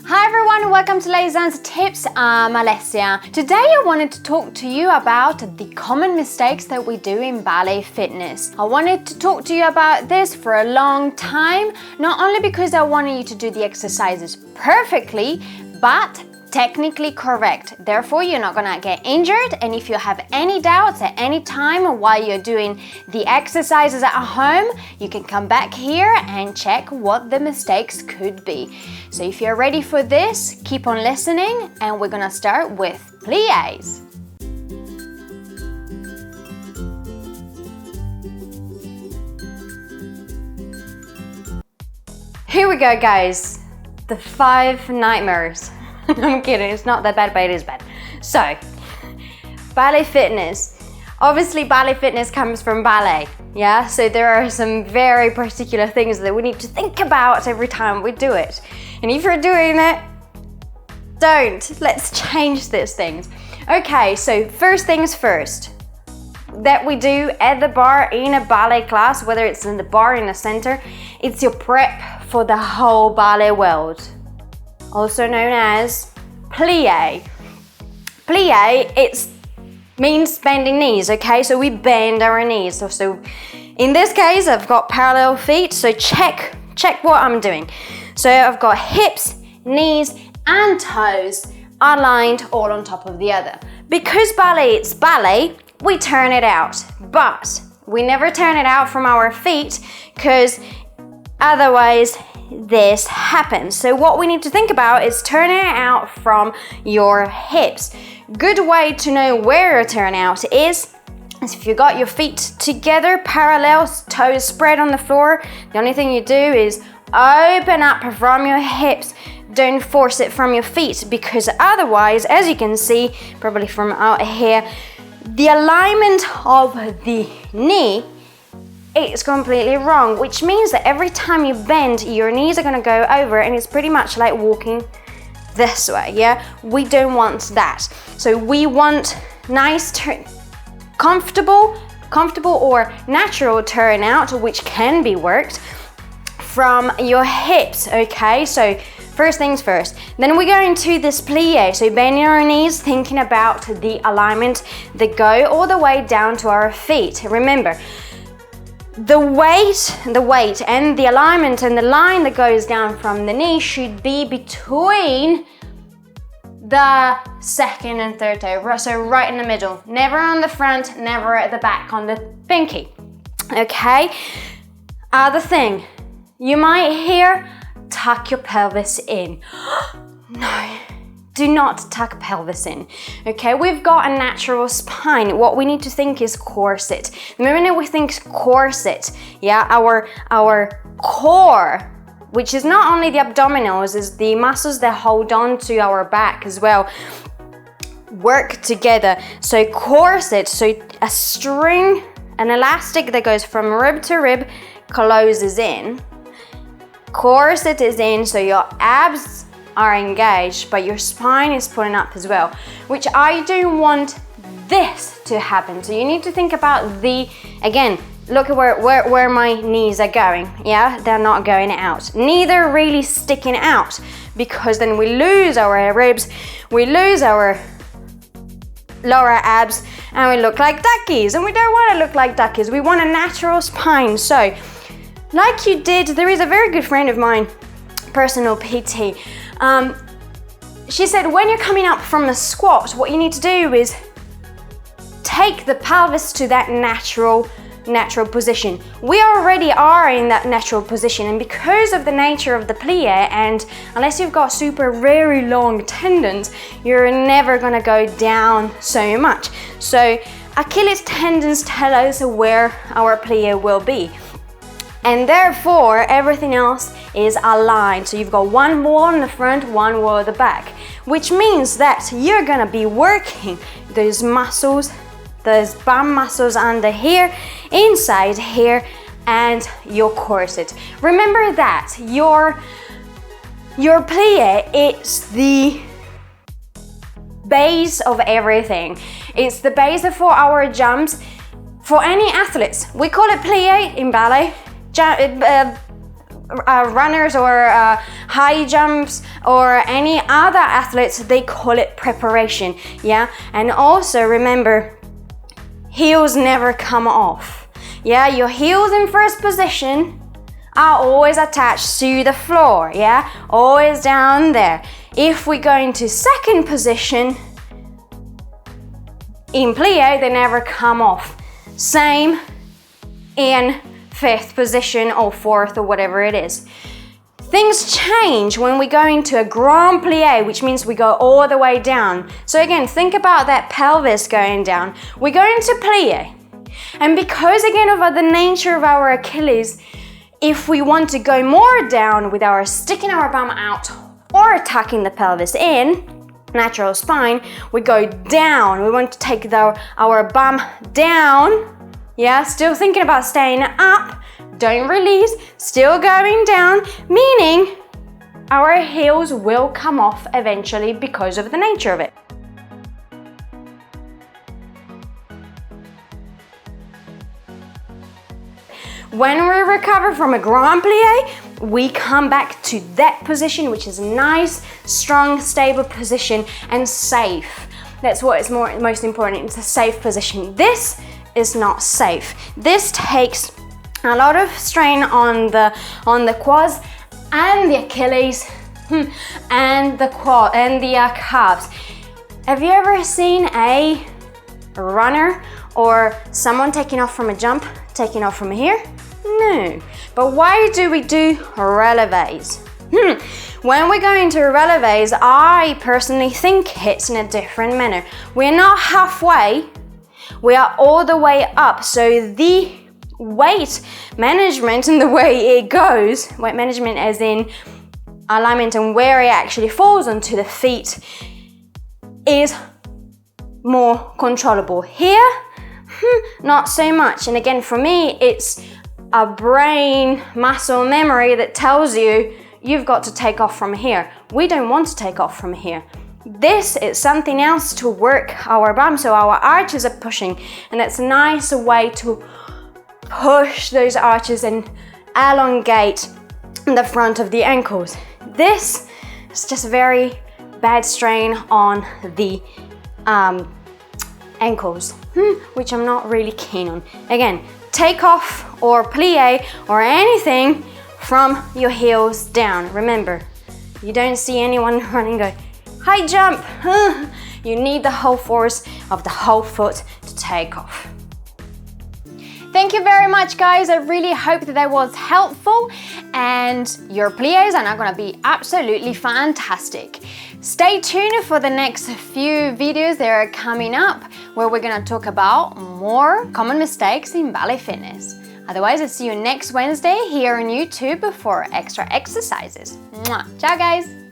Hi everyone, welcome to Ladies Tips. I'm Alessia. Today I wanted to talk to you about the common mistakes that we do in ballet fitness. I wanted to talk to you about this for a long time, not only because I wanted you to do the exercises perfectly, but technically correct. Therefore, you're not gonna get injured, and if you have any doubts at any time while you're doing the exercises at home, you can come back here and check what the mistakes could be. So if you're ready for this, keep on listening, and we're gonna start with plies. Here we go, guys. The 5 nightmares. I'm kidding, it's not that bad, but it is bad. So, ballet fitness. Obviously, ballet fitness comes from ballet, yeah? So there are some very particular things that we need to think about every time we do it. And if you're doing it, don't. Let's change these things. Okay, so first things first. That we do at the bar in a ballet class, whether it's in the bar in the center, it's your prep for the whole ballet world. Also known as plie. Plie, it means bending knees, okay? So we bend our knees. So in this case, I've got parallel feet, so check what I'm doing. So I've got hips, knees, and toes aligned all on top of the other. Because ballet, it's ballet, we turn it out, but we never turn it out from our feet because otherwise this happens. So what we need to think about is turning it out from your hips. Good way to know where to turn out is if you got your feet together, parallel, toes spread on the floor. The only thing you do is open up from your hips. Don't force it from your feet, because otherwise, as you can see, probably from out here, the alignment of the knee, it's completely wrong, which means that every time you bend, your knees are gonna go over, and it's pretty much like walking this way, yeah? We don't want that. So we want nice, comfortable or natural turnout, which can be worked from your hips, okay? So first things first. Then we go into this plie. So bending our knees, thinking about the alignment that go all the way down to our feet. Remember, the weight and the alignment and the line that goes down from the knee should be between the second and third toe, so right in the middle. Never on the front, never at the back on the pinky, okay? Other thing, you might hear, tuck your pelvis in. No. Do not tuck pelvis in, okay? We've got a natural spine. What we need to think is corset. The moment we think corset, yeah, our core, which is not only the abdominals, is the muscles that hold on to our back as well, work together. So corset, so a string, an elastic that goes from rib to rib, closes in. Corset is in, so your abs are engaged, but your spine is pulling up as well, which I don't want this to happen. So you need to think about again, look at where my knees are going, yeah? They're not going out. Neither really sticking out, because then we lose our ribs, we lose our lower abs, and we look like duckies, and we don't want to look like duckies. We want a natural spine. So, like you did, there is a very good friend of mine, personal PT, she said when you're coming up from the squat, what you need to do is take the pelvis to that natural position. We already are in that natural position, and because of the nature of the plie, and unless you've got super very long tendons, you're never gonna go down so much. So Achilles tendons tell us where our plie will be, and therefore everything else is aligned. So you've got one wall in the front, one wall at the back, which means that you're gonna be working those muscles, those bum muscles under here, inside here, and your corset. Remember that your plie is the base of everything. It's the base for our jumps. For any athletes, we call it plie in ballet. runners or high jumps or any other athletes, they call it preparation, yeah? And also remember, heels never come off, yeah? Your heels in first position are always attached to the floor, yeah? Always down there. If we go into second position, in plie, they never come off. Same in fifth position or fourth or whatever it is. Things change when we go into a grand plie, which means we go all the way down. So again, think about that pelvis going down. We go into plie. And because again of the nature of our Achilles, if we want to go more down with our sticking our bum out or tucking the pelvis in, natural spine, we go down. We want to take our bum down. Yeah, still thinking about staying up. Don't release, still going down, meaning our heels will come off eventually because of the nature of it. When we recover from a grand plie, we come back to that position, which is a nice, strong, stable position and safe. That's what is most important. It's a safe position. This is not safe. This takes a lot of strain on the quads and the Achilles and the quad and the calves. Have you ever seen a runner or someone taking off from a jump, taking off from here? No. But why do we do releves? When we go into releves, I personally think it's in a different manner. We're not halfway, we are all the way up. So the weight management and the way it goes, weight management as in alignment and where it actually falls onto the feet, is more controllable. Here, not so much. And again, for me, it's a brain muscle memory that tells you you've got to take off from here. We don't want to take off from here. This is something else to work our bum, so our arches are pushing, and it's a nice way to push those arches and elongate the front of the ankles. This is just very bad strain on the ankles, which I'm not really keen on. Again, take off or plie or anything from your heels down. Remember, you don't see anyone running go, high jump. You need the whole force of the whole foot to take off. Thank you very much, guys. I really hope that was helpful and your plies are now gonna be absolutely fantastic. Stay tuned for the next few videos that are coming up where we're gonna talk about more common mistakes in ballet fitness. Otherwise, I'll see you next Wednesday here on YouTube for extra exercises. Mwah. Ciao, guys.